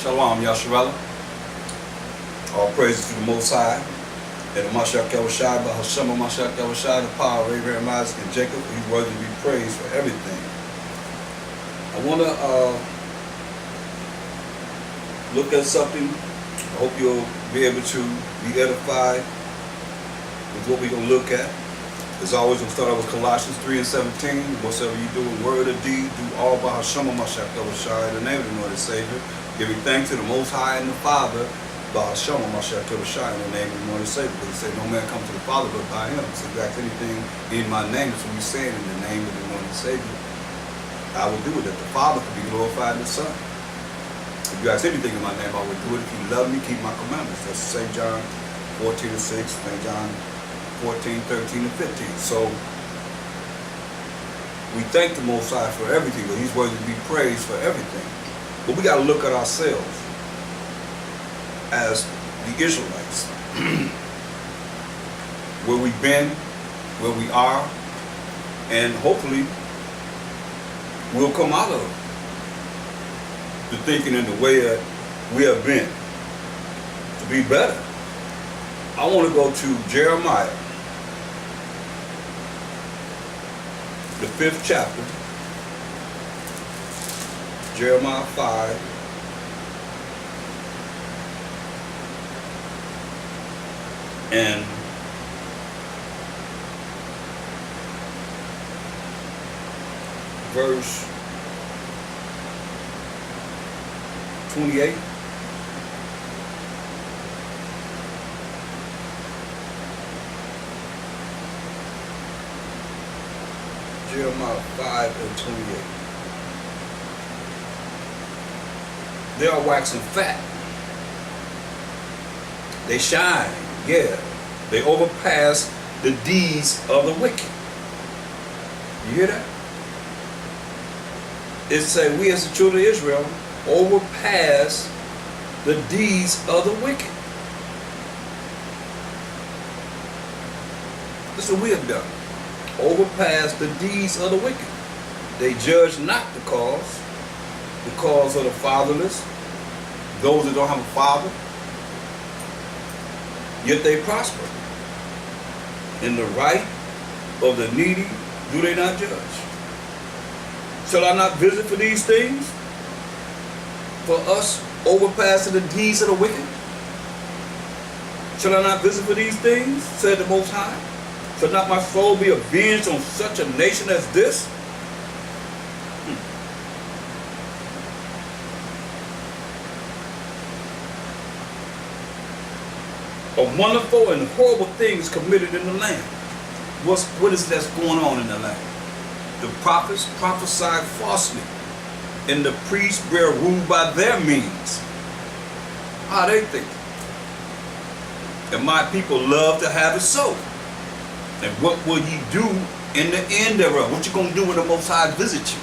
Shalom, Yasharella. All praises to the Most High. And the Mashiach Yahushua, Bahasham Mashiach Yahushua, the power of Abraham, Isaac, and Jacob. He's worthy to be praised for everything. I want to look at something. I hope you'll be able to be edified with what we're going to look at. As always, we'll start out with Colossians 3 and 17. Whatsoever you do in word or deed, do all by Hashem Mashiach Yahushua, in the name of the Lord and Savior. Giving thanks to the Most High and the Father, by Hashem Mashiach Yahushua, in the name of the Lord and Savior. Because he said, no man come to the Father but by him. So if you ask anything in my name, that's what he's saying, in the name of the Lord and Savior. I will do it, that the Father could be glorified in the Son. If you ask anything in my name, I will do it. If you love me, keep my commandments. That's St. John 14 and 6, St. John 14, 13, and 15. So we thank the Most High for everything, but he's worthy to be praised for everything. But we got to look at ourselves as the Israelites. Where we've been, where we are, and hopefully we'll come out of the thinking in the way that we have been to be better. I want to go to Jeremiah, the 5th chapter, Jeremiah 5. And verse 28. Jeremiah 5 and 28. They are waxing fat. They shine. Yeah. They overpass the deeds of the wicked. You hear that? It says we as the children of Israel overpass the deeds of the wicked. This is what we have done. Overpass the deeds of the wicked. They judge not the cause of the fatherless, those that don't have a father, yet they prosper. In the right of the needy do they not judge? Shall I not visit for these things? For us overpassing the deeds of the wicked? Shall I not visit for these things, said the Most High? Shall not my soul be avenged on such a nation as this? A wonderful and horrible things committed in the land. What is that's going on in the land? The prophets prophesied falsely, and the priests bear rule by their means. How they think? And my people love to have it so. And what will ye do in the end thereof? What you gonna do when the Most High visit you?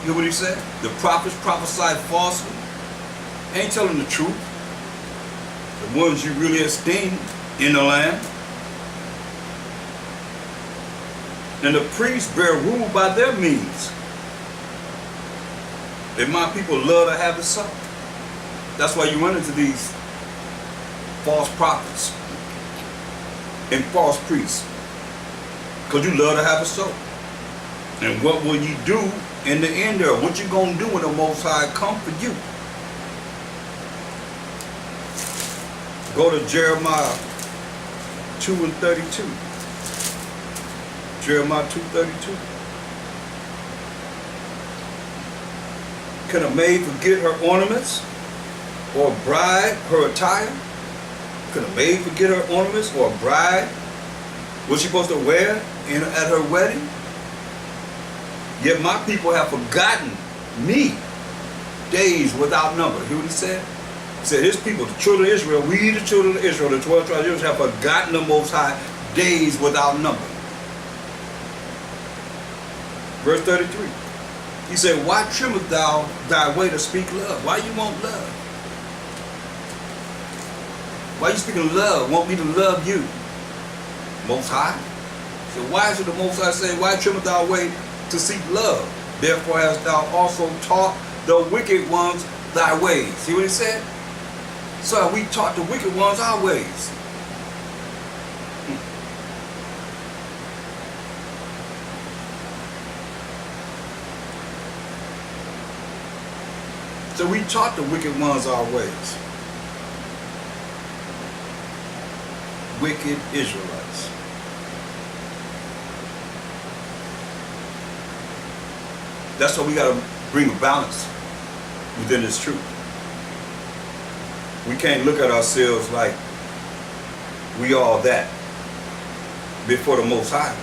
You hear what he said? The prophets prophesied falsely. Ain't telling the truth. The ones you really esteem in the land. And the priests bear rule by their means. And my people love to have it so. That's why you run into these false prophets and false priests. Because you love to have it so. And what will you do in the end there? What you gonna do when the Most High come for you? Go to Jeremiah 2 and 32. Jeremiah 2:32. Can a maid forget her ornaments, or a bride her attire? Can a maid forget her ornaments, or a bride what she supposed to wear at her wedding? Yet my people have forgotten me days without number. Hear what he said? He said his people, the children of Israel, we the children of Israel, the 12 tribes of Israel, have forgotten the Most High days without number. Verse 33. He said, why trimmest thou thy way to speak love? Why you want love? Why you speaking love? Want me to love you? Most High? So why should the Most High say, why trimmest thou way to seek love? Therefore hast thou also taught the wicked ones thy ways. See what he said? So have we taught the wicked ones our ways. So we taught the wicked ones our ways. Wicked Israelites. That's why we got to bring a balance within this truth. We can't look at ourselves like we are that before the Most High.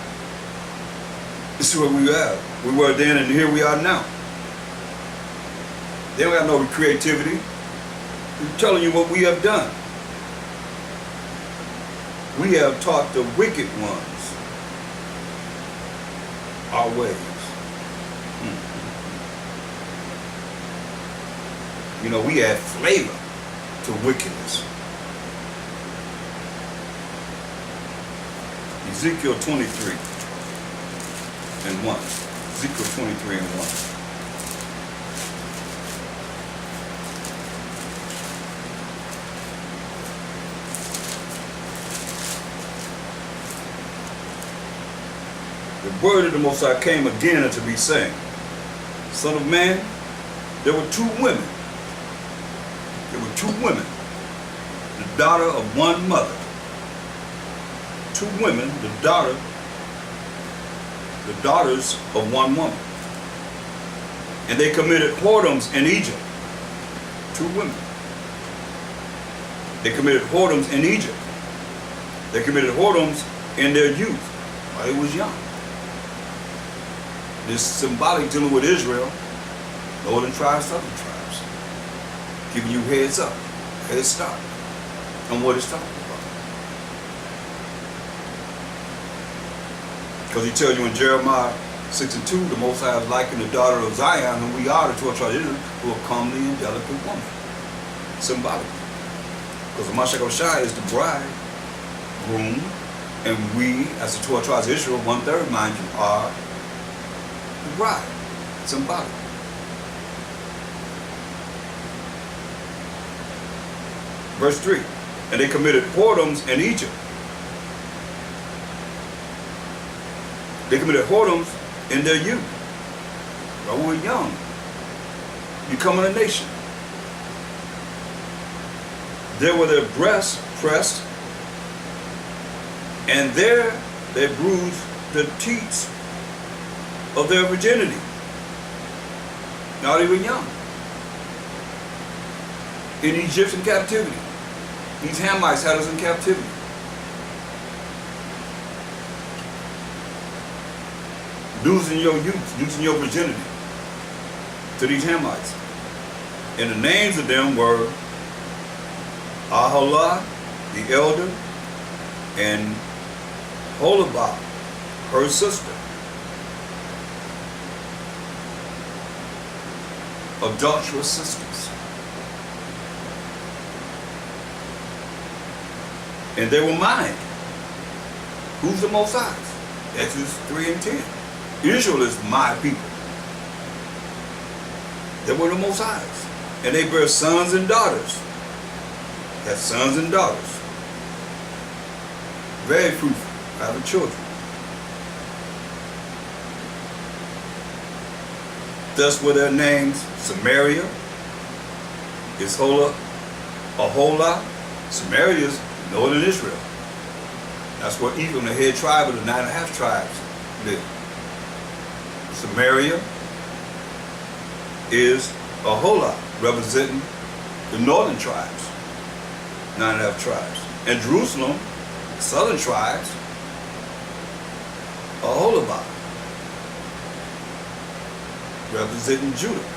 This is where we are. We were then and here we are now. They don't have no creativity. I'm telling you what we have done. We have taught the wicked ones our ways. You know, we add flavor to wickedness. Ezekiel 23 and 1. Ezekiel 23 and 1. The word of the Most High came again unto me, saying, Son of man, there were two women. There were two women, the daughter of one mother. Two women, the daughters of one woman. And they committed whoredoms in Egypt. Two women. They committed whoredoms in Egypt. They committed whoredoms in their youth, while they was young. This symbolic dealing with Israel, northern tribes, southern tribes, giving you head start on what it's talking about. Because he tells you in Jeremiah 6 and 2, the Most High is likened the daughter of Zion, whom we are, the 12 tribes of Israel, who are comely and delicate woman. Symbolically. Because the Mashiach is the bride, groom, and we, as the 12 tribes of Israel, 1/3, mind you, are the bride. Symbolic. Verse 3. And they committed whoredoms in Egypt. They committed whoredoms in their youth. While we were young. Becoming a nation. There were their breasts pressed, and there they bruised the teats of their virginity. Not even young. In Egyptian captivity. These Hamites had us in captivity. Losing your youth, losing your virginity to these Hamites. And the names of them were Aholah, the elder, and Holabah, her sister. Adulterous sisters. And they were mine. Who's the Most High? Exodus 3 and 10. Israel is my people. They were the Most Highs. And they bear sons and daughters. Had sons and daughters. Very fruitful, having children. Thus were their names Samaria, Aholah. Samaria is northern Israel. That's where Ephraim, the head tribe of the 9.5 tribes, live. Samaria is Aholah, representing the northern tribes, 9.5 tribes. And Jerusalem, the southern tribes, Aholabah, representing Judah.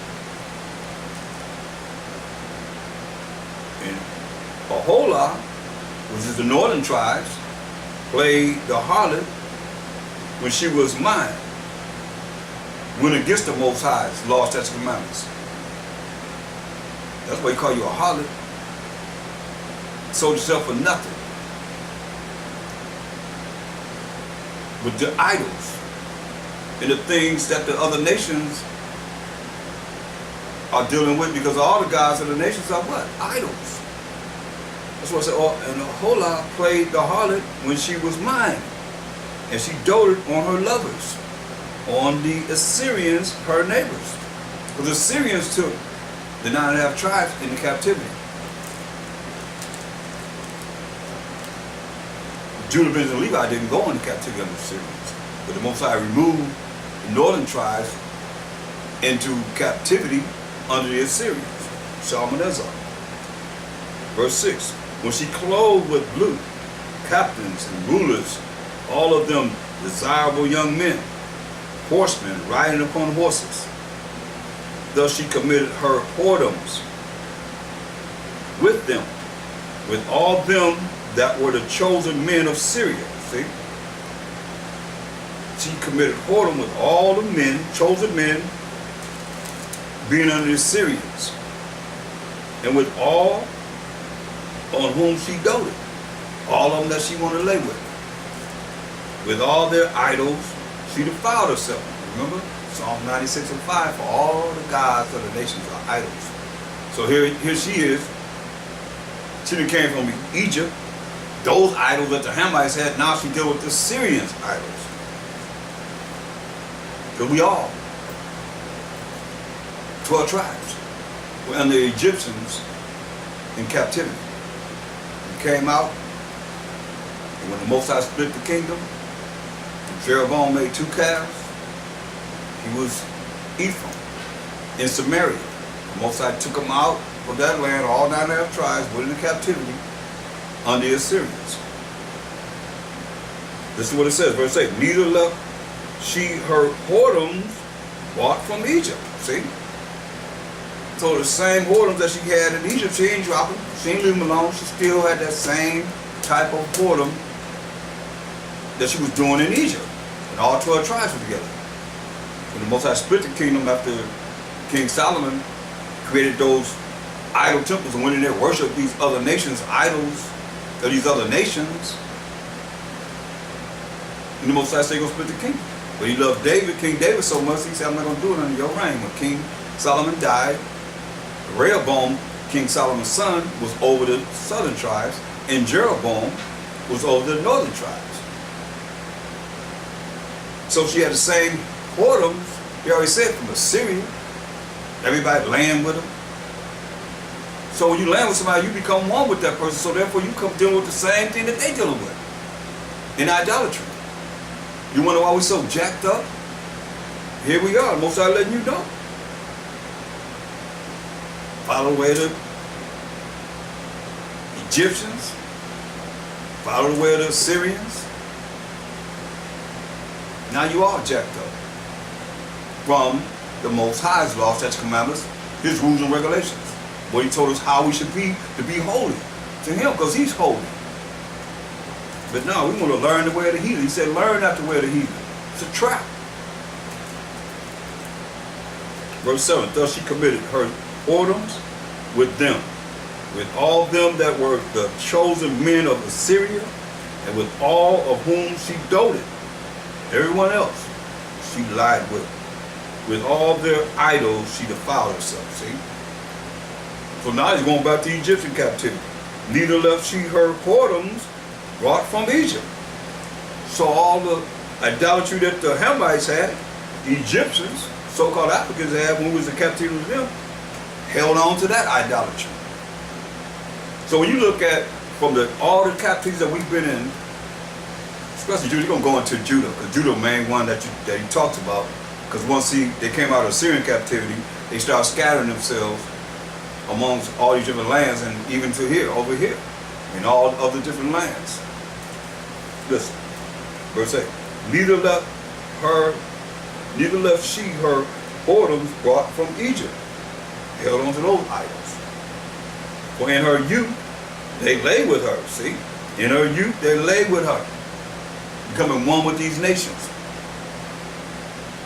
And Aholah, which is the northern tribes, played the harlot when she was mine. Went against the Most High's law, statutes, and commandments. That's why he call you a harlot. Sold yourself for nothing. With the idols and the things that the other nations are dealing with, because all the gods of the nations are what? Idols. That's what I said. Oh, and Aholah played the harlot when she was mine, and she doted on her lovers, on the Assyrians, her neighbors. Because the Assyrians took the 9.5 tribes into captivity. Judah, Benjamin, and Levi didn't go into captivity under the Assyrians, but the Most High removed the northern tribes into captivity under the Assyrians. Shalmaneser. Verse 6. When she clothed with blue captains and rulers, all of them desirable young men, horsemen riding upon horses. Thus she committed her whoredoms with them, with all them that were the chosen men of Syria. See? She committed whoredom with all the men, chosen men, being under the Syrians, and with all on whom she doted, all of them that she wanted to lay with. With all their idols, she defiled herself. Remember? Psalm 96:5, for all the gods of the nations are idols. So here she is. She came from Egypt. Those idols that the Hamites had, now she dealt with the Syrians' idols. So we all, 12 tribes, were under the Egyptians in captivity. We came out, and when the Most High split the kingdom, and Jeroboam made 2 calves, he was Ephraim in Samaria. The Most High took him out of that land, all 9.5 tribes went into captivity under the Assyrians. This is what it says, verse 8. Neither left she her whoredoms bought from Egypt. See? So the same whoredoms that she had in Egypt, she ain't dropping. She ain't leaving them alone. She still had that same type of whoredom that she was doing in Egypt. And all 12 tribes were together. When the Most High split the kingdom after King Solomon created those idol temples and went in there and worshiped these other nations' idols of these other nations, and the Most High said, go split the kingdom. But he loved David, King David, so much, he said, I'm not going to do it under your reign. When King Solomon died, Rehoboam, King Solomon's son, was over the southern tribes, and Jeroboam was over the northern tribes. So she had the same whoredoms, he already said, from Assyria. Everybody laying with them. So when you land with somebody, you become one with that person, so therefore you come dealing with the same thing that they dealing with in idolatry. You wonder why we're so jacked up? Here we are, Most High letting you know. Follow the way of the Egyptians, follow the way of the Assyrians. Now you are jacked up from the Most High's laws, statutes, commandments, his rules and regulations. What he told us how we should be to be holy to him, because he's holy. But no, we want to learn the way of the heathen. He said, learn not the way of the heathen. It's a trap. Verse 7, thus she committed her whoredoms with them, with all them that were the chosen men of Assyria, and with all of whom she doted. Everyone else she lied with. With all their idols she defiled herself. See? So now he's going back to Egyptian captivity. Neither left she her whoredoms brought from Egypt. So all the idolatry that the Hamites had, the Egyptians, so-called Africans had when we was in captivity with them, held on to that idolatry. So when you look at from all the captivities that we've been in, especially Judah, you're going to go into Judah, because Judah the main one that he talks about, because once they came out of Assyrian captivity, they started scattering themselves amongst all these different lands, and even to here, over here, in all other different lands. Listen, verse 8. Neither left she her whoredoms brought from Egypt, held on to those idols. For in her youth they lay with her. See, in her youth they lay with her, becoming one with these nations,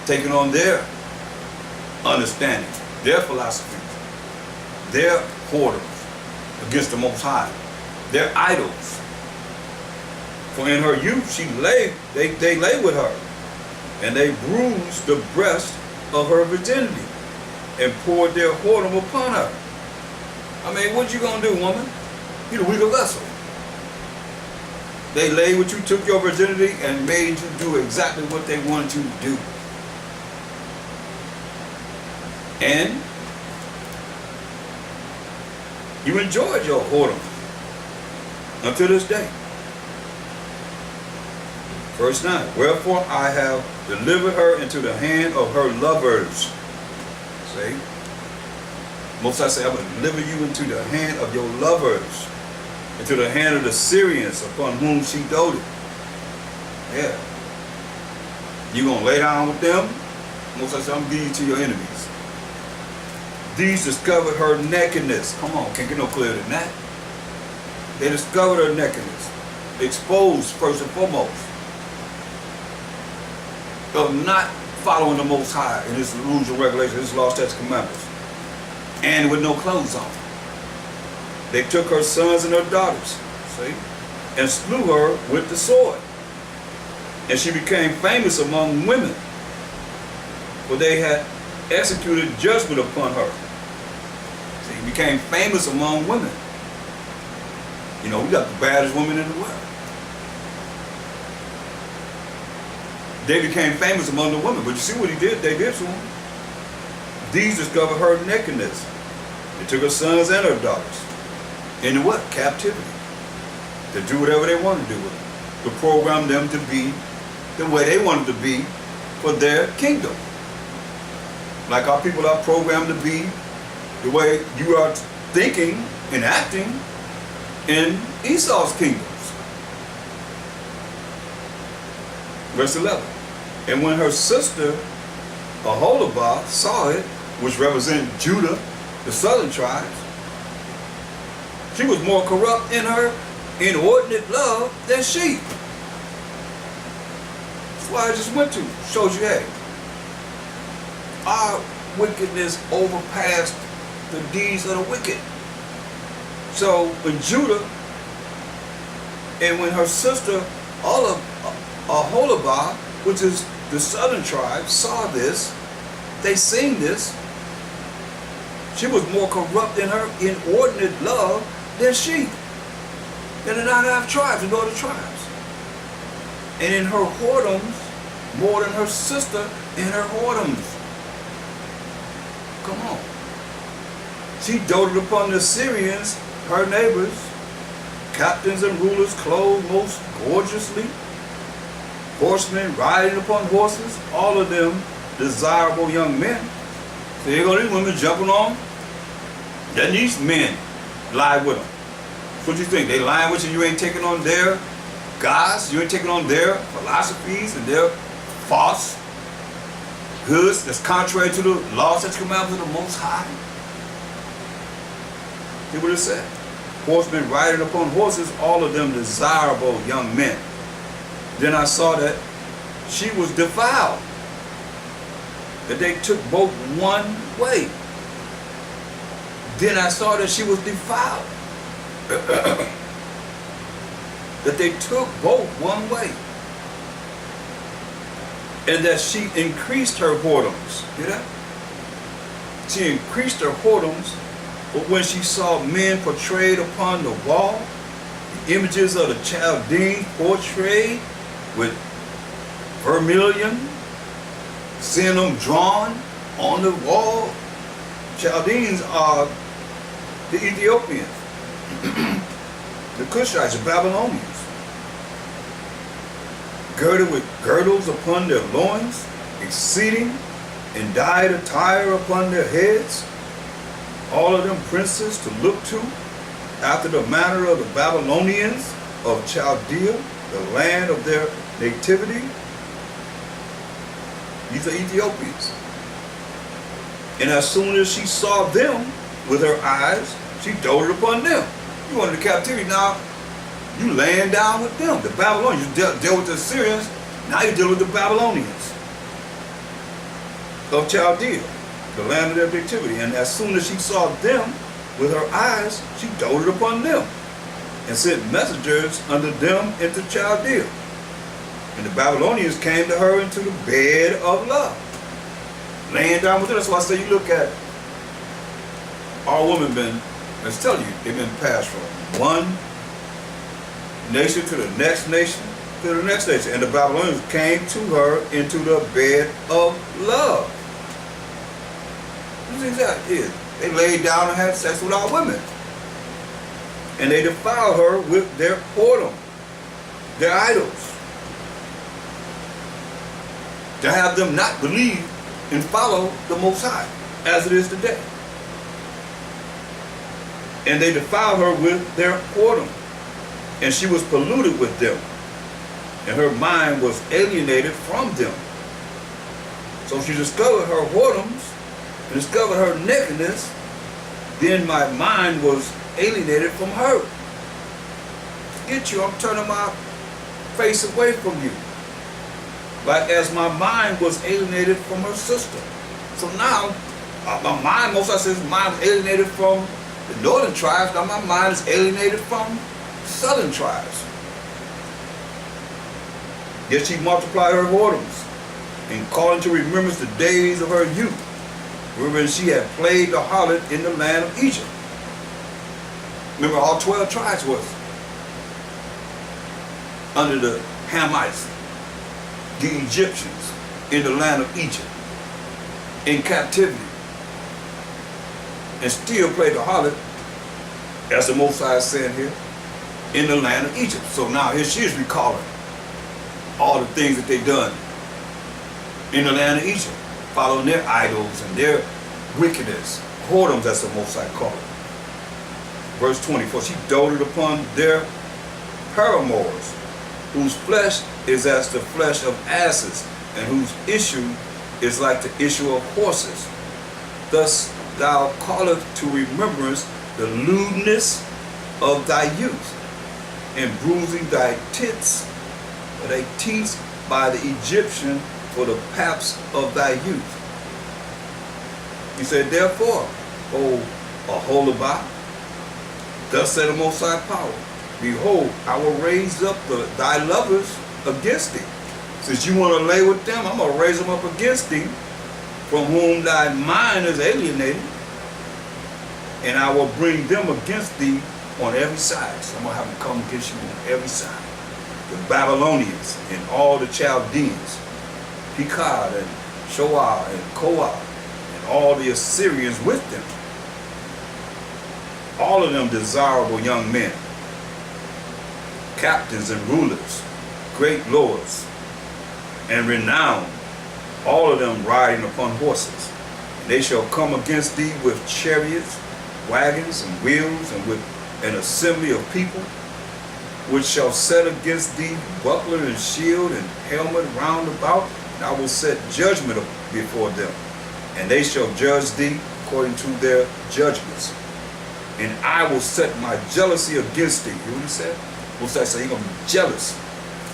taking on their understanding, their philosophies, their whoredoms against the Most High, their idols. For in her youth they lay with her, and they bruised the breast of her virginity. and poured their whoredom upon her. I mean, what you gonna do, woman? You the weaker vessel. They laid with you, took your virginity, and made you do exactly what they wanted you to do. And you enjoyed your whoredom until this day. Verse 9, wherefore I have delivered her into the hand of her lovers. See? Most I say, I will deliver you into the hand of your lovers, into the hand of the Syrians upon whom she doted. Yeah. You gonna lay down with them? Most I say, I'm gonna give you to your enemies. These discovered her nakedness. Come on, can't get no clearer than that. They discovered her nakedness. Exposed first and foremost of not following the Most High in His rules and regulations, His law, statutes, commandments, and with no clothes on. They took her sons and her daughters, see, and slew her with the sword. And she became famous among women, for they had executed judgment upon her. She became famous among women. You know, we got the baddest women in the world. They became famous among the women. But you see what he did? They did to them. These discovered her nakedness. They took her sons and her daughters into what? Captivity. To do whatever they wanted to do with them. To program them to be the way they wanted to be for their kingdom. Like our people are programmed to be the way you are thinking and acting in Esau's kingdoms. Verse 11. And when her sister Aholibah saw it, which represented Judah, the southern tribes, she was more corrupt in her inordinate love than she. That's why I just went to. Showed you, hey, our wickedness overpassed the deeds of the wicked. So when Judah and when her sister Aholibah, which is the southern tribe, saw this, they seen this, she was more corrupt in her inordinate love than she, than the 99 tribes, the northern tribes. And in her whoredoms, more than her sister in her whoredoms. Come on. She doted upon the Syrians, her neighbors, captains and rulers clothed most gorgeously, horsemen riding upon horses, all of them desirable young men. So here go these women jumping on. Then these men lie with them. What you think? They lying with you? You ain't taking on their gods? You ain't taking on their philosophies and their false goods that's contrary to the laws that command of the Most High? See what it said? Horsemen riding upon horses, all of them desirable young men. Then I saw that she was defiled, that they took both one way. Then I saw that she was defiled, that they took both one way, and that she increased her whoredoms. Hear that? She increased her whoredoms, but when she saw men portrayed upon the wall, the images of the Chaldeans portrayed with vermilion, seeing them drawn on the wall. Chaldeans are the Ethiopians, the Cushites, the Babylonians, girded with girdles upon their loins, exceeding and dyed attire upon their heads, all of them princes to look to, after the manner of the Babylonians of Chaldea, the land of their nativity. These are Ethiopians. And as soon as she saw them with her eyes, she doted upon them. You went into captivity, now you laying down with them. The Babylonians, you dealt with the Assyrians, now you deal with the Babylonians of Chaldea, the land of their nativity. And as soon as she saw them with her eyes, she doted upon them and sent messengers unto them into Chaldea. And the Babylonians came to her into the bed of love, laying down with her. That's why I say you look at Our women been, let's tell you, they've been passed from one nation to the next nation to the next nation. And the Babylonians came to her into the bed of love. What exactly is? They laid down and had sex with our women. And they defiled her with their whoredom, their idols. To have them not believe and follow the Most High, as it is today. And they defiled her with their whoredom. And she was polluted with them. And her mind was alienated from them. So she discovered her whoredoms and discovered her nakedness. Then my mind was alienated from her. Forget you, I'm turning my face away from you. Like as my mind was alienated from her sister. So now, my mind, most I say, mind is alienated from the northern tribes. Now my mind is alienated from southern tribes. Yet she multiplied her whoredoms and called into remembrance the days of her youth, wherein she had played the harlot in the land of Egypt. Remember, all 12 tribes was under the Hamites, the Egyptians, in the land of Egypt, in captivity, and still played the harlot, as the Most High is saying here, in the land of Egypt. So now here she is recalling all the things that they done in the land of Egypt, following their idols and their wickedness, whoredoms, as the Most High called it. Verse 24, she doted upon their paramours, whose flesh is as the flesh of asses, and whose issue is like the issue of horses. Thus thou callest to remembrance the lewdness of thy youth, and bruising thy teats by the Egyptian for the paps of thy youth. He said, therefore, O Aholibah, thus said the Most High Power, behold, I will raise up thy lovers against thee. Since you want to lay with them, I'm going to raise them up against thee, from whom thy mind is alienated, and I will bring them against thee on every side. So I'm going to have them come against you on every side. The Babylonians and all the Chaldeans, Pekah and Shoah and Koah, and all the Assyrians with them. All of them desirable young men, captains and rulers, great lords, and renowned, all of them riding upon horses. And they shall come against thee with chariots, wagons, and wheels, and with an assembly of people, which shall set against thee buckler and shield and helmet round about, and I will set judgment before them, and they shall judge thee according to their judgments. And I will set my jealousy against thee. You hear what he said? What's that say? He's going to be jealous.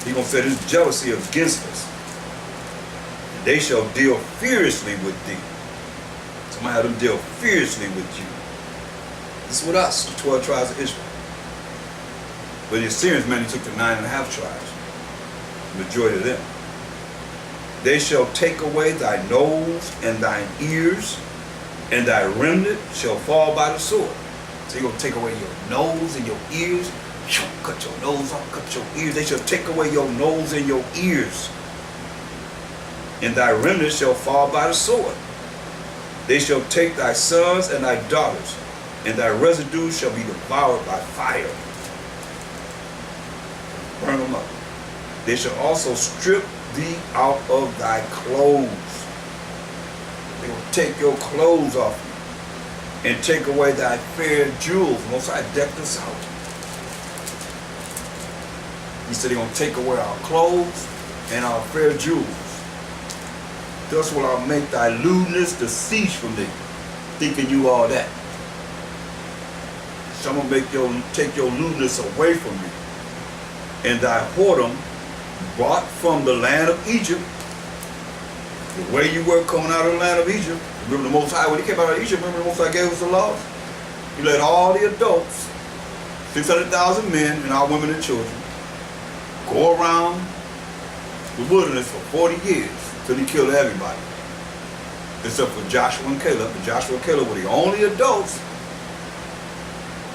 He's going to set his jealousy against us. And they shall deal furiously with thee. Somebody have them deal furiously with you. This is with us, the 12 tribes of Israel. But the Assyrians, man, he took the 9.5 tribes. The majority of them. They shall take away thy nose and thine ears, and thy remnant shall fall by the sword. So you're going to take away your nose and your ears. Cut your nose off, cut your ears. They shall take away your nose and your ears. And thy remnant shall fall by the sword. They shall take thy sons and thy daughters, and thy residue shall be devoured by fire. Burn them up. They shall also strip thee out of thy clothes. They will take your clothes off you, and take away thy fair jewels. Most High decked us out. He said they're going to take away our clothes and our fair jewels. Thus will I make thy lewdness to cease from thee, thinking you all that. So I'm going to take your lewdness away from you. And thy whoredom brought from the land of Egypt, the way you were coming out of the land of Egypt. Remember the Most High, when he came out of Egypt, remember the Most High gave us the laws? He let all the adults, 600,000 men and our women and children, go around the wilderness for 40 years till he killed everybody. Except for Joshua and Caleb. And Joshua and Caleb were the only adults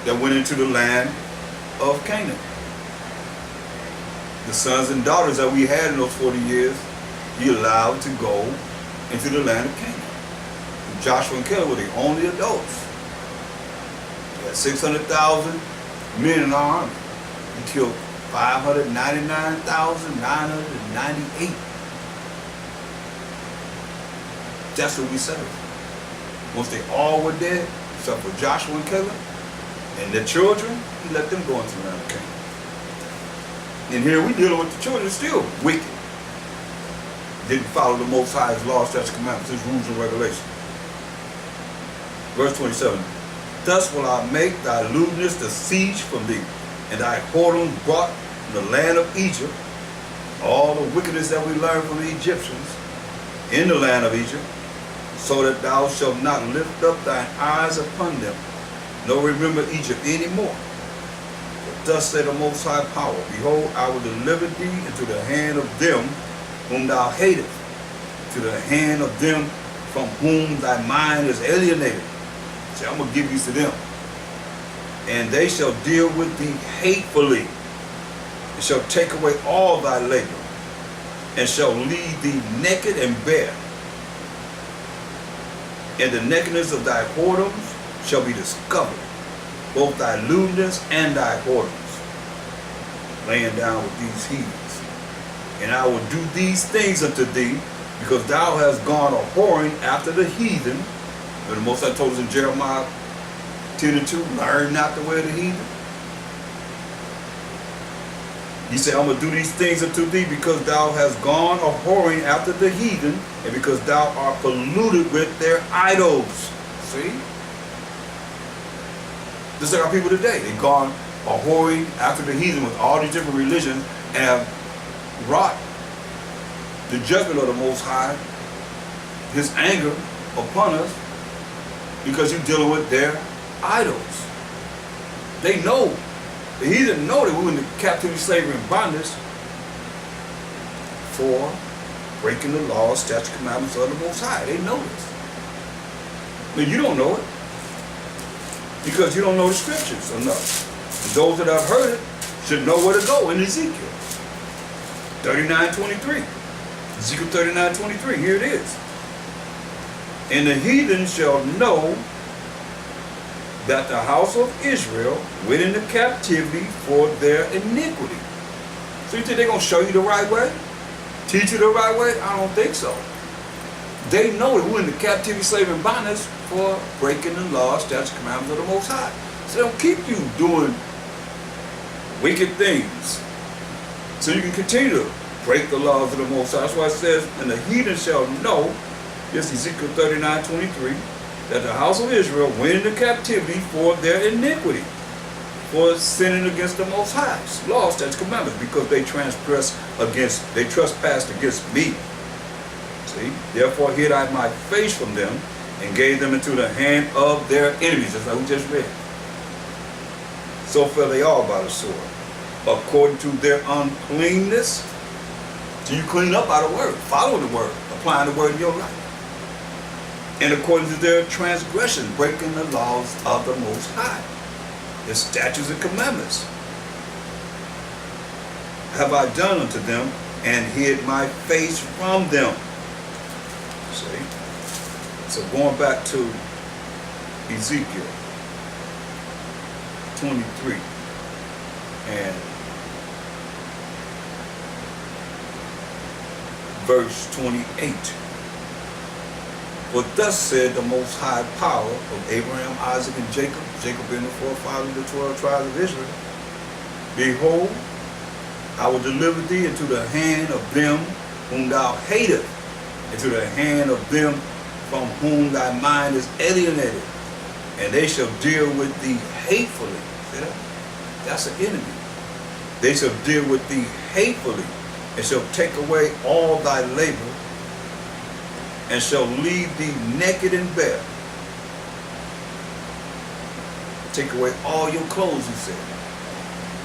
that went into the land of Canaan. The sons and daughters that we had in those 40 years, he allowed to go into the land of Canaan. Joshua and Caleb were the only adults. He had 600,000 men in our army. He killed 599,998. That's what we serve. Once they all were dead, except for Joshua and Caleb and their children, he let them go into the land of Canaan. And here we dealing with the children still wicked. Didn't follow the Most High's laws, statutes, commandments, his rules and regulations. Verse 27. Thus will I make thy lewdness to cease from thee, and thy whoredoms brought from the land of Egypt, all the wickedness that we learned from the Egyptians in the land of Egypt, so that thou shalt not lift up thine eyes upon them, nor remember Egypt any more. But thus said the Most High Power, behold, I will deliver thee into the hand of them whom thou hatest, to the hand of them from whom thy mind is alienated. See, I'm going to give you to them. And they shall deal with thee hatefully, and shall take away all thy labor, and shall leave thee naked and bare. And the nakedness of thy whoredoms shall be discovered, both thy lewdness and thy whoredoms, laying down with these heathens. And I will do these things unto thee, because thou hast gone a whoring after the heathen. And the Most High told us in Jeremiah 10:2, learn not the way of the heathen. He said, I'm going to do these things unto thee, because thou hast gone a whoring after the heathen, and because thou art polluted with their idols. See? Just like our people today. They've gone a whoring after the heathen with all these different religions, and have wrought the judgment of the Most High, his anger upon us, because you're dealing with their idols. They know. The heathen know that we were in captivity, slavery, and bondage for breaking the laws, statutes, commandments of the Most High. They know this. But you don't know it, because you don't know the scriptures enough. And those that have heard it should know where to go in Ezekiel 39:23. Ezekiel 39:23. Here it is. And the heathen shall know that the house of Israel went into captivity for their iniquity. So you think they're going to show you the right way? Teach you the right way? I don't think so. They know that we're in the captivity, slavery, and bondage for breaking the laws, statutes, commandments of the Most High. So they don't keep you doing wicked things, so you can continue to break the laws of the Most High. That's why it says, and the heathen shall know, this Ezekiel 39:23, that the house of Israel went into captivity for their iniquity, for sinning against the Most High's laws, statutes, commandments, because they trespassed against me. See, therefore hid I my face from them, and gave them into the hand of their enemies, just like we just read. So fell they all by the sword, according to their uncleanness. So you clean up by the word, follow the word, applying the word in your life. And according to their transgression, breaking the laws of the Most High, his statutes and commandments, have I done unto them, and hid my face from them. See? So going back to Ezekiel 23 and verse 28. For thus said the Most High Power of Abraham, Isaac, and Jacob, Jacob being the forefather of the 12 tribes of Israel, behold, I will deliver thee into the hand of them whom thou hatest, into the hand of them from whom thy mind is alienated, and they shall deal with thee hatefully. See that? That's an enemy. They shall deal with thee hatefully, and shall take away all thy labor, and shall leave thee naked and bare. Take away all your clothes, he said.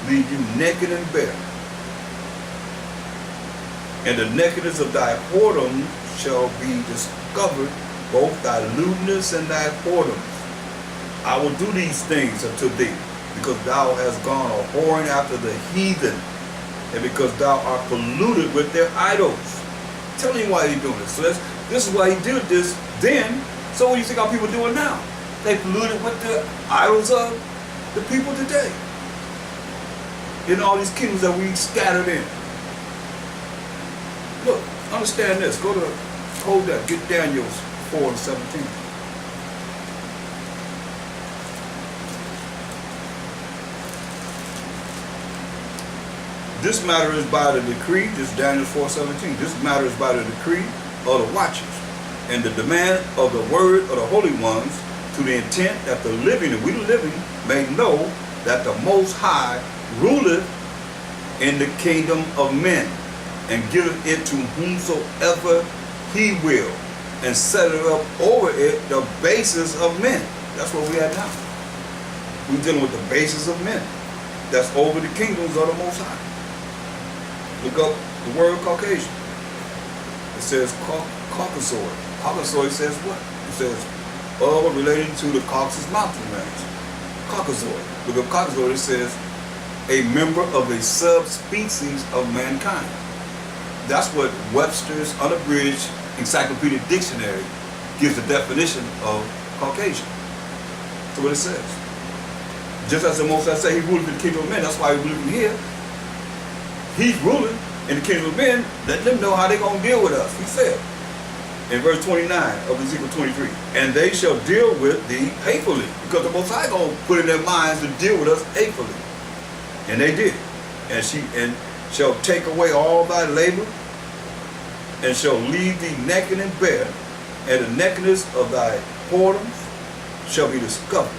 Leave you naked and bare. And the nakedness of thy whoredom shall be discovered, both thy lewdness and thy whoredoms, I will do these things unto thee, because thou hast gone a whoring after the heathen, and because thou art polluted with their idols. Tell him why he's doing this. So this is why he did this then. So what do you think our people doing now? They polluted with the idols of the people today. In all these kingdoms that we scattered in. Look, understand this. Go to, hold that, get Daniel 4:17. This matter is by the decree, this is Daniel 4:17. This matter is by the decree of the watchers, and the demand of the word of the holy ones, to the intent that the living, and we the living, may know that the Most High ruleth in the kingdom of men, and giveth it to whomsoever he will, and set it up over it the basis of men. That's what we have now. We're dealing with the basis of men. That's over the kingdoms of the Most High. Look up the word Caucasian. It says Caucasoid. Caucasoid says what? It says, relating to the Caucasus Mountain range. Caucasoid. Look up Caucasoid. It says, a member of a subspecies of mankind. That's what Webster's Unabridged Encyclopedic Dictionary gives the definition of Caucasian. That's what it says. Just as the Most High say he ruled in the kingdom of men, that's why he ruled here. He's ruling in the kingdom of men, let them know how they're going to deal with us. He said in verse 29 of Ezekiel 23, and they shall deal with thee hatefully, because the Most High going to put in their minds to deal with us hatefully. And they did. And shall take away all thy labor, and shall leave thee naked and bare, and the nakedness of thy whoredoms shall be discovered,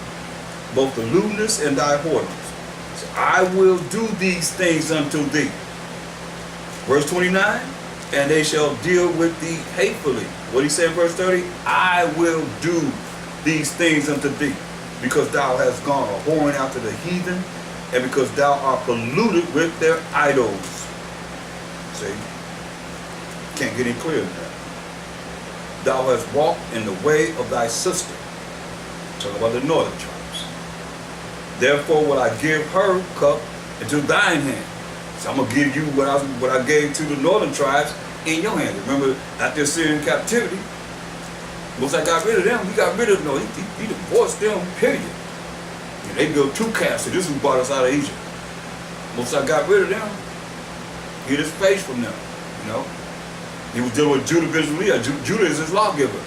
both the lewdness and thy whoredoms. So I will do these things unto thee. Verse 29, and they shall deal with thee hatefully. What he said in verse 30, I will do these things unto thee, because thou hast gone a whoring after the heathen, and because thou art polluted with their idols. See? Can't get any clearer than that. Thou hast walked in the way of thy sister. Talking about the northern tribes. Therefore will I give her cup into thine hand. So I'm going to give you what I gave to the northern tribes in your hand. Remember, after the Syrian captivity, once I got rid of them, we got rid of them. He divorced them, period. And they built two castle. This is who brought us out of Egypt. Once I got rid of them, he hid his face from them. You know, he was dealing with Judah, Benjamin. Judah is his lawgiver.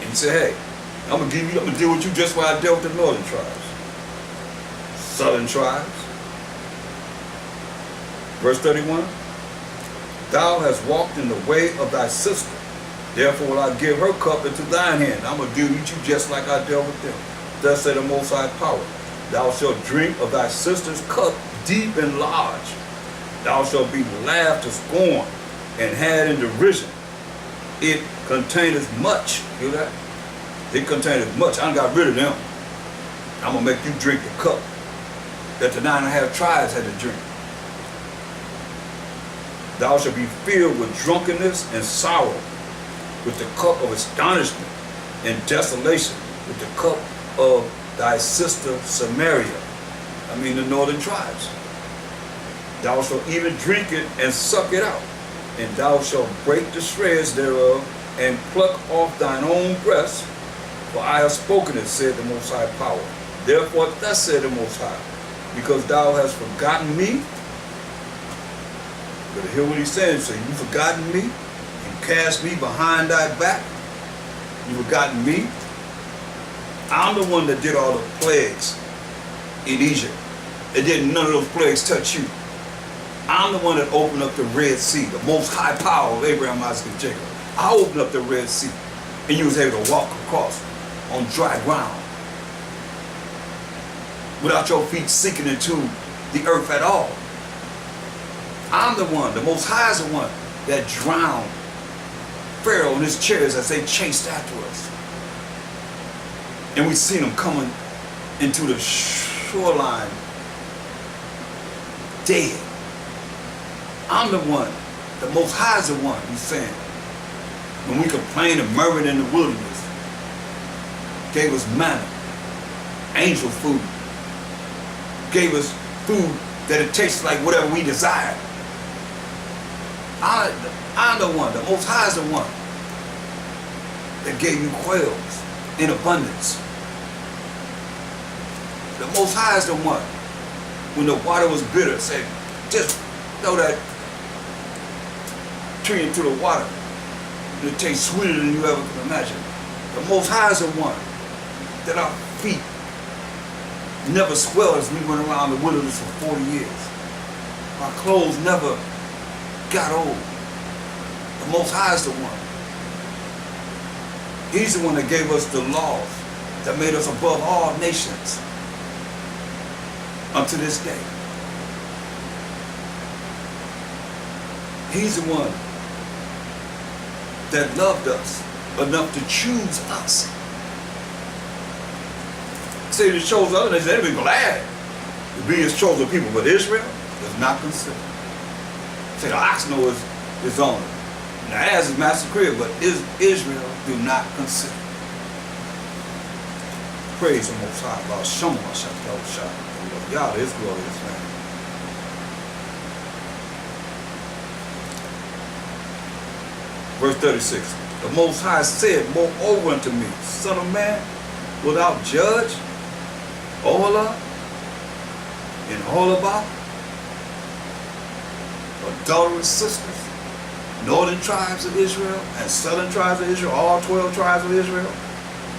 And he said, hey, I'm gonna deal with you just like I dealt with the northern tribes. Southern tribes. Verse 31. Thou hast walked in the way of thy sister. Therefore will I give her cup into thine hand. I'm gonna deal with you just like I dealt with them. Thus said the Most High Power. Thou shalt drink of thy sister's cup deep and large. Thou shalt be laughed to scorn and had in derision. It containeth much. Hear that? It containeth much. I done got rid of them. I'm going to make you drink the cup that the 9.5 tribes had to drink. Thou shalt be filled with drunkenness and sorrow, with the cup of astonishment and desolation, with the cup of thy sister Samaria. I mean the northern tribes. Thou shalt even drink it and suck it out, and thou shalt break the shreds thereof, and pluck off thine own breast, for I have spoken it, said the Most High Power. Therefore thus said the Most High, because thou hast forgotten me. But hear what he's saying. So you've forgotten me, and cast me behind thy back. You've forgotten me. I'm the one that did all the plagues in Egypt. It didn't none of those plagues touch you. I'm the one that opened up the Red Sea, the Most High Power of Abraham, Isaac, and Jacob. I opened up the Red Sea, and you was able to walk across on dry ground without your feet sinking into the earth at all. I'm the one, the Most High is the one that drowned Pharaoh and his chariots as they chased after us. And we seen them coming into the shoreline dead. I'm the one, the Most High is the one, he's saying. When we complain and murmured in the wilderness, gave us manna, angel food, gave us food that it tastes like whatever we desire. I'm the one, the Most High is the one that gave you quails in abundance. The Most High is the one, when the water was bitter, said, just throw that tree into the water, and it tastes sweeter than you ever could imagine. The Most High is the one that our feet never swelled as we went around the wilderness for 40 years. Our clothes never got old. The Most High is the one. He's the one that gave us the laws that made us above all nations unto this day. He's the one that loved us enough to choose us. See, he chose other nations, they'd be glad to be his chosen people, but Israel is not considered. See, the ox knows his owner, and the ass is master crib, but Israel do not consider. Praise the Most High. Y'all is glorious, man. Verse 36. The Most High said moreover unto me, Son of man, without judge, Oholah, and Holabah, adulterous sisters, northern tribes of Israel, and southern tribes of Israel, all 12 tribes of Israel,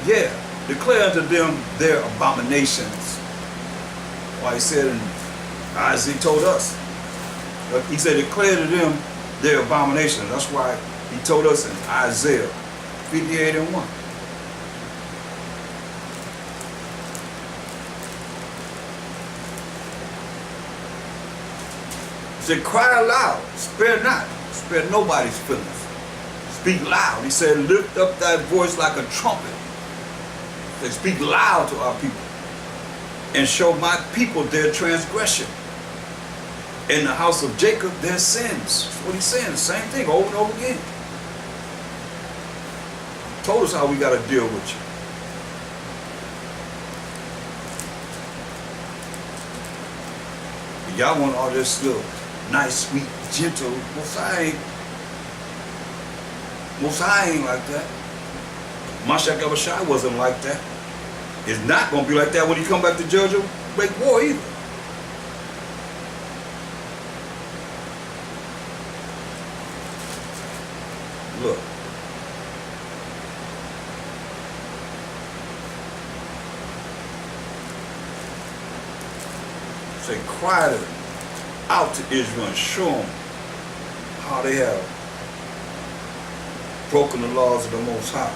yeah, declare unto them their abominations. Why he said in Isaiah, he told us, he said declare to them their abominations. That's why he told us in Isaiah 58:1. He said, cry aloud, spare not, spare nobody's feelings. Speak loud. He said, lift up thy voice like a trumpet. He said, speak loud to our people and show my people their transgression. In the house of Jacob, their sins. That's what he's saying, the same thing over and over again. Told us how we got to deal with you. Y'all want all this little nice, sweet, gentle. Most High ain't like that. Mashiach Abishai wasn't like that. It's not going to be like that when he come back to judge or make war either. Look. Say, cry out to Israel and show them how they have broken the laws of the Most High.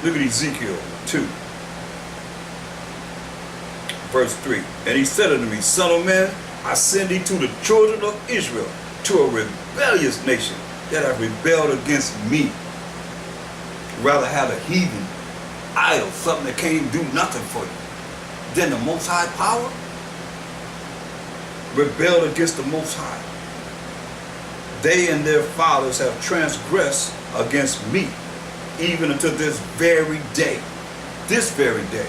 Look at Ezekiel 2, verse 3. And he said unto me, Son of man, I send thee to the children of Israel, to a rebellious nation that have rebelled against me. Rather have a heathen idol, something that can't even do nothing for you, than the Most High power. Rebelled against the Most High. They and their fathers have transgressed against me, even unto this very day. This very day.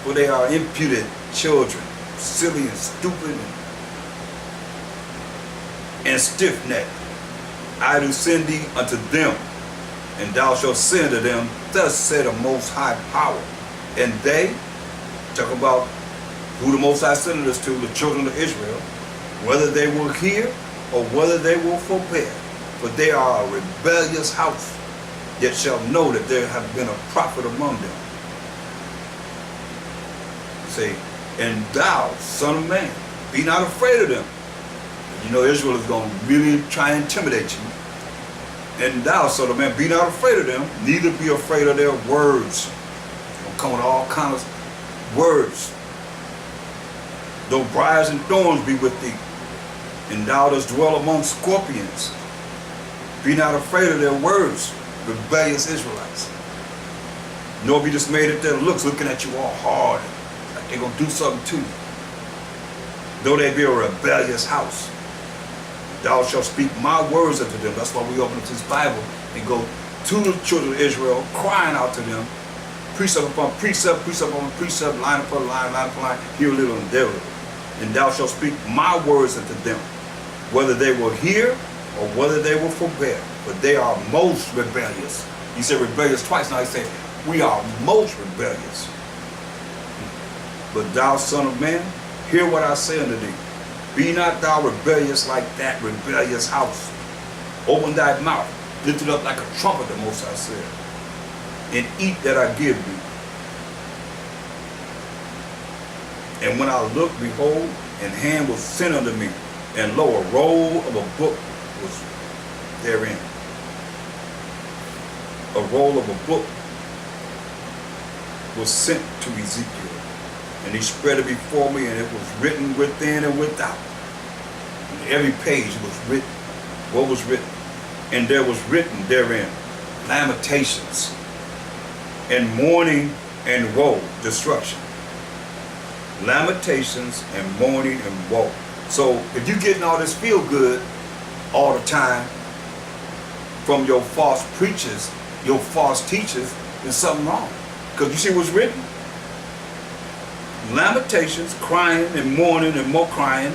For they are impudent children, silly and stupid and stiff-necked. I do send thee unto them, and thou shalt send to them, thus said the Most High power. And they, talk about who the Most High sent us to, the children of Israel, whether they will hear or whether they will forbear. For they are a rebellious house, yet shall know that there have been a prophet among them. Say, and thou, son of man, be not afraid of them. You know Israel is going to really try and intimidate you. And thou, son of man, be not afraid of them, neither be afraid of their words. They'll come with all kinds of words. Though briars and thorns be with thee, and thou dost dwell among scorpions, be not afraid of their words, rebellious Israelites. Nor be dismayed at their looks, looking at you all hard, like they're going to do something to you. Though they be a rebellious house, thou shalt speak my words unto them. That's why we open up this Bible and go to the children of Israel, crying out to them, precept upon precept, precept upon precept, line upon line, line upon line, here a little and there a little. And thou shalt speak my words unto them, whether they will hear or whether they will forbear. But they are most rebellious. He said rebellious twice. Now he said, we are most rebellious. But thou, son of man, hear what I say unto thee. Be not thou rebellious like that rebellious house. Open thy mouth, lift it up like a trumpet, the Most High said, and eat that I give thee. And when I looked, behold, and hand was sent unto me, and lo, a roll of a book was therein. A roll of a book was sent to Ezekiel. And he spread it before me, and it was written within and without. And every page was written, what was written. And there was written therein, lamentations, and mourning and woe, destruction. Lamentations and mourning and woe. So if you're getting all this feel good all the time from your false preachers, your false teachers, there's something wrong. Because you see what's written? Lamentations, crying and mourning and more crying,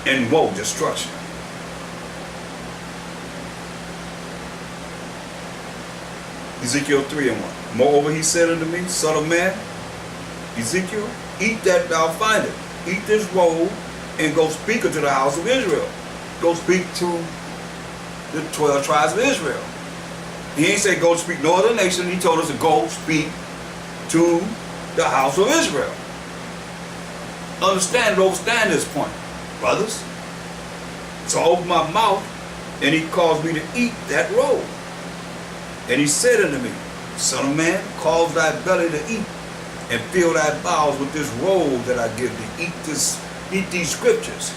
and woe, destruction. Ezekiel 3:1. Moreover, he said unto me, Son of man, Ezekiel, eat that thou findest. Eat this roll and go speak unto the house of Israel. Go speak to the 12 tribes of Israel. He ain't say go speak no other nation. He told us to go speak to the house of Israel. Understand this point, brothers. So I opened my mouth, and he caused me to eat that roll. And he said unto me, Son of man, cause thy belly to eat, and fill thy bowels with this roll that I give thee. Eat these scriptures,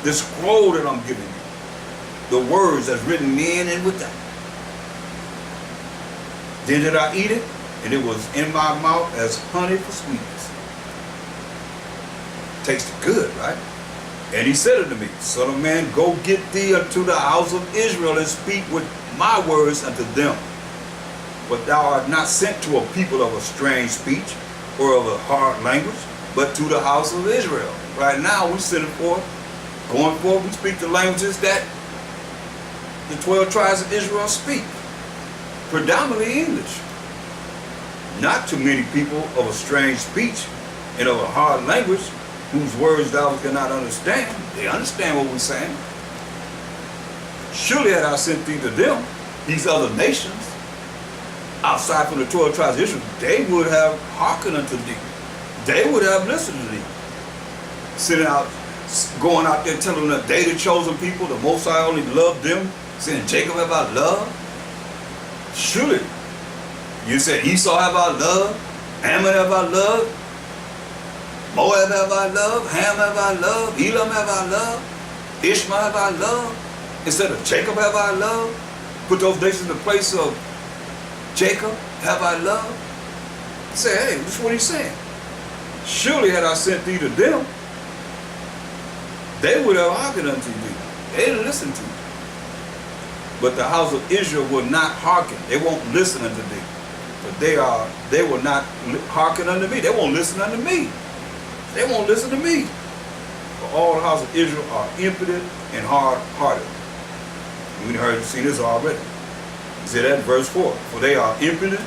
this scroll that I'm giving you, the words that's written in and without. Then did I eat it, and it was in my mouth as honey for sweetness. Tasted good, right? And he said unto me, Son of man, go get thee unto the house of Israel, and speak with my words unto them. But thou art not sent to a people of a strange speech or of a hard language, but to the house of Israel. Right now we're sending forth, going forth, we speak the languages that the 12 tribes of Israel speak. Predominantly English. Not too many people of a strange speech and of a hard language whose words thou cannot understand. They understand what we're saying. Surely had I sent thee to them, these other nations, outside from the 12 tribes of Israel, they would have hearkened unto thee. They would have listened to thee. Sitting out, going out there telling them that they the chosen people, the Most High only loved them, saying, Jacob have I loved? Surely. You said, Esau have I loved? Ammon have I loved? Moab have I loved? Ham have I loved? Elam have I loved? Ishmael have I loved? Instead of Jacob have I loved? Put those nations in the place of Jacob have I loved? Say, hey, this is what he's saying. Surely had I sent thee to them, they would have hearkened unto thee. They didn't listen to you. But the house of Israel will not hearken. They won't listen unto thee. But they will not hearken unto me. They won't listen unto me. They won't listen to me. For all the house of Israel are impotent and hard-hearted. We've seen this already. He said that in verse 4. For they are impotent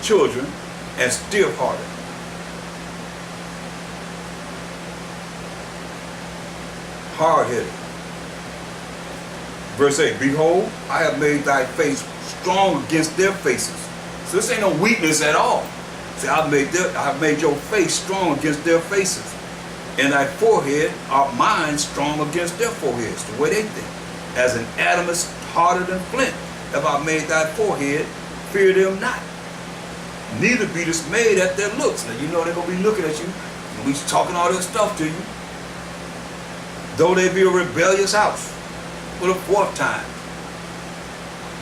children and stiff-hearted. Hard-headed. Verse 8. Behold, I have made thy face strong against their faces. So this ain't no weakness at all. See, I have made your face strong against their faces, and thy forehead are mine strong against their foreheads, the way they think. As an atom is harder than flint, have I made thy forehead, fear them not. Neither be dismayed at their looks. Now you know they're going to be looking at you, and we talking all this stuff to you. Though they be a rebellious house, for the fourth time.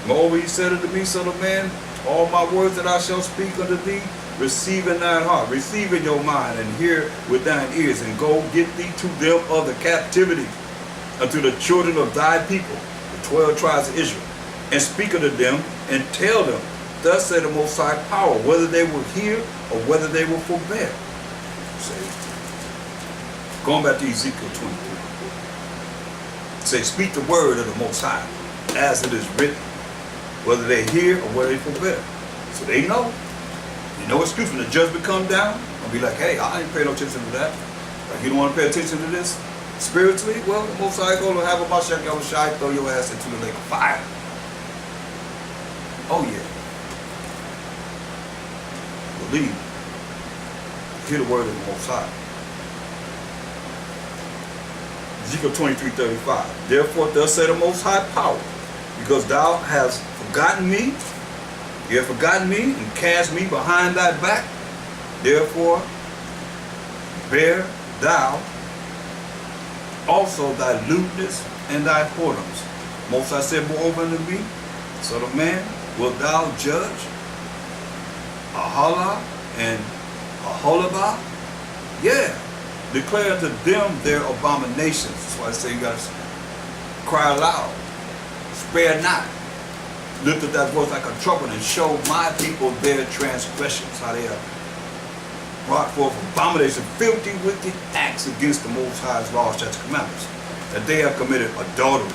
Moreover, he said unto me, Son of man, all my words that I shall speak unto thee, receive in thine heart, receive in your mind, and hear with thine ears, and go get thee to them of the captivity, unto the children of thy people, the 12 tribes of Israel, and speak unto them, and tell them, thus said the Most High Power, whether they will hear or whether they will forbear. See? Going back to Ezekiel 23. Say, speak the word of the Most High, as it is written, whether they hear or whether they forbear. So they know. You no excuse when the judgment come down, I'll be like, hey, I ain't paying no attention to that. Like, you don't want to pay attention to this spiritually? Well, the Most High going to have a Mashiach Yahushua throw your ass into the lake of fire. Oh yeah. Believe. Hear the word of the Most High. Ezekiel 23:35. Therefore, thus said the Most High Power, because thou hast forgotten me, you have forgotten me and cast me behind thy back, therefore bear thou also thy lewdness and thy whoredoms. Most High said moreover unto me, Son of man, wilt thou judge Ahala and Aholabah? Yeah. Declare unto them their abominations. That's why I say you got to cry aloud. Spare not. Lift up that voice like a trumpet and show my people their transgressions. How they have brought forth abomination, filthy, wicked acts against the Most High's laws, statutes, commandments. That they have committed adultery.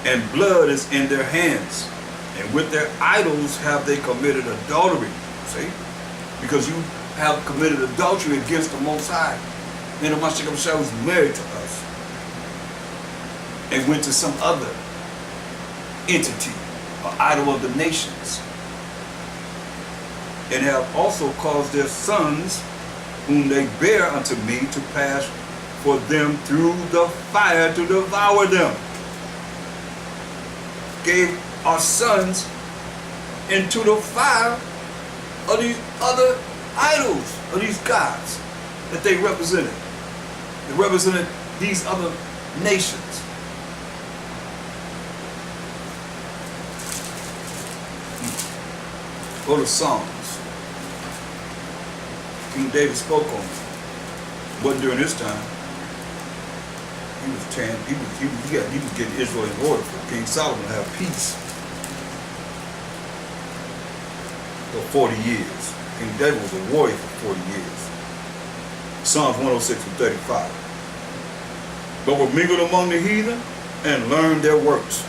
And blood is in their hands. And with their idols have they committed adultery. See? Because you have committed adultery against the Most High. And the Mashiach Yahushua was married to us. And went to some other entity, or idol of the nations. And have also caused their sons, whom they bear unto me, to pass for them through the fire to devour them. Gave our sons into the fire of these other idols, of these gods that they represented. They represented these other nations. Go to Psalms. King David spoke on it. Wasn't during his time. He was getting Israel in order for King Solomon to have peace for 40 years. King David was a warrior for 40 years. Psalms 106:35. But were mingled among the heathen and learned their works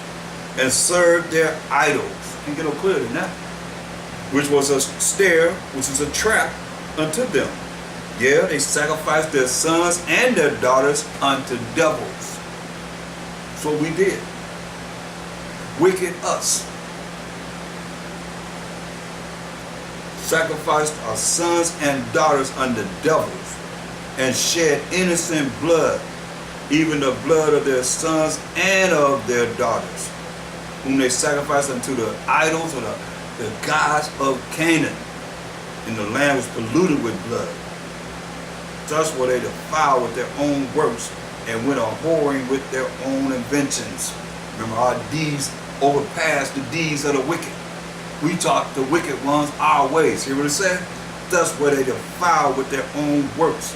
and served their idols. Can't get no clearer than that. Which was a snare, which is a trap unto them. Yeah, they sacrificed their sons and their daughters unto devils. That's what we did. Wicked us. Sacrificed our sons and daughters unto devils, and shed innocent blood, even the blood of their sons and of their daughters, whom they sacrificed unto the idols or the gods of Canaan. And the land was polluted with blood. Thus were they defiled with their own works, and went a-whoring with their own inventions. Remember, our deeds overpassed the deeds of the wicked. We taught the wicked ones our ways. Hear what it said? Thus were they defiled with their own works,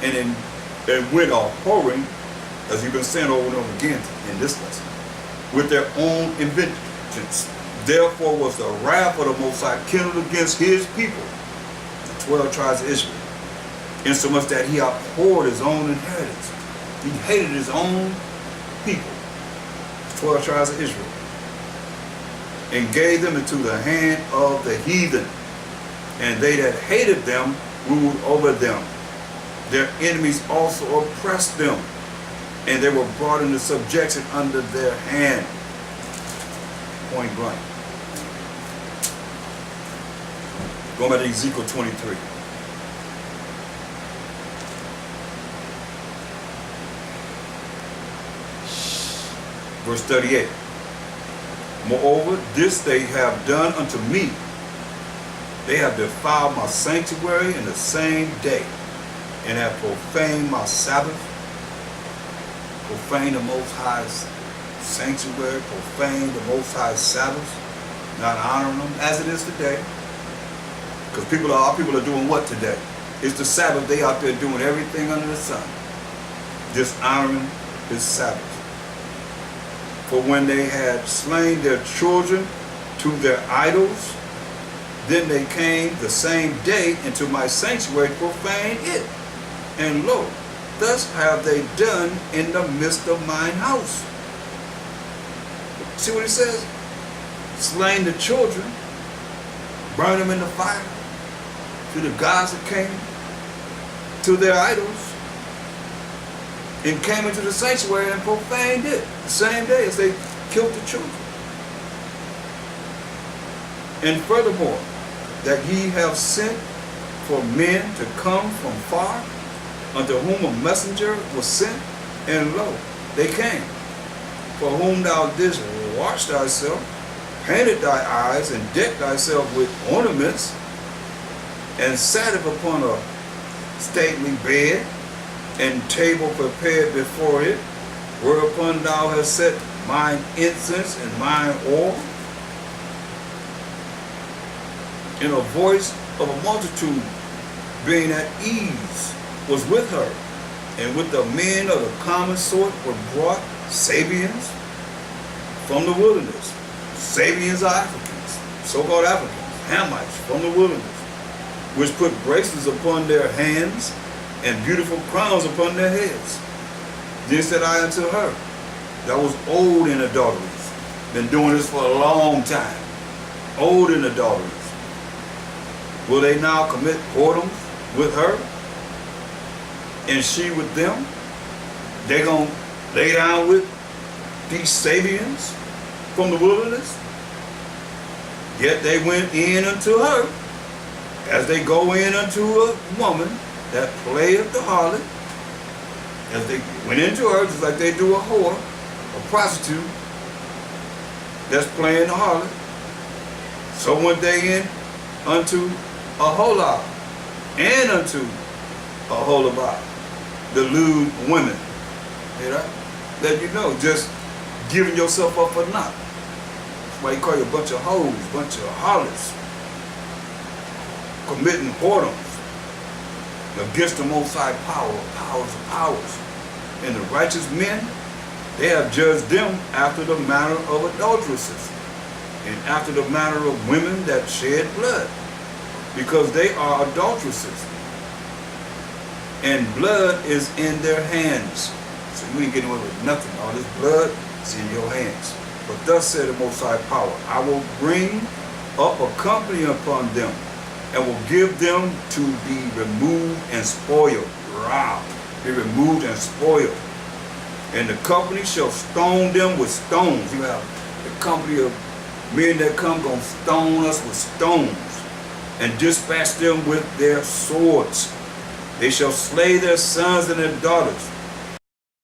and went a-whoring, as you've been saying over and over again in this lesson, with their own inventions. Therefore was the wrath of the Most High kindled against his people, the 12 tribes of Israel, insomuch that he abhorred his own inheritance. He hated his own people, the 12 tribes of Israel, and gave them into the hand of the heathen. And they that hated them ruled over them. Their enemies also oppressed them, and they were brought into subjection under their hand. Point blank. Going back to Ezekiel 23. Verse 38. Moreover, this they have done unto me. They have defiled my sanctuary in the same day, and have profaned my Sabbath, profaned the Most High's sanctuary, profaned the Most High's Sabbath, not honoring them as it is today. Because our people are doing what today? It's the Sabbath. They out there doing everything under the sun, dishonoring his Sabbath. For when they had slain their children to their idols, then they came the same day into my sanctuary to profane it. And lo, thus have they done in the midst of mine house. See what he says? Slain the children, burn them in the fire, to the gods that came, to their idols, and came into the sanctuary and profaned it the same day as they killed the children. And furthermore, that ye have sent for men to come from far, unto whom a messenger was sent, and lo, they came, for whom thou didst wash thyself, painted thy eyes, and decked thyself with ornaments, and sat upon a stately bed, and table prepared before it, whereupon thou hast set mine incense and mine oil. And a voice of a multitude, being at ease, was with her, and with the men of the common sort were brought Sabians from the wilderness. Sabians are Africans, so-called Africans, Hamites from the wilderness, which put bracelets upon their hands and beautiful crowns upon their heads. Then said I unto her, that was old in adulteries, been doing this for a long time, old in adulteries. Will they now commit whoredom with her, and she with them? They gonna lay down with these Sabians from the wilderness? Yet they went in unto her, as they go in unto a woman that playeth the harlot, as they went into her, just like they do a whore, a prostitute that's playing the harlot. So went they in unto Aholah and unto Aholabah, the lewd women. You know? Let you know, just giving yourself up for naught. That's why you call you a bunch of hoes, bunch of harlots, committing whoredoms against the Most High power, powers of powers. And the righteous men, they have judged them after the manner of adulteresses, and after the manner of women that shed blood, because they are adulteresses, and blood is in their hands. So you ain't getting away with nothing. All this blood is in your hands. But thus said the Most High power, I will bring up a company upon them, and will give them to be removed and spoiled. Robbed, be removed and spoiled. And the company shall stone them with stones. You have the company of men that come gonna stone us with stones, and dispatch them with their swords. They shall slay their sons and their daughters,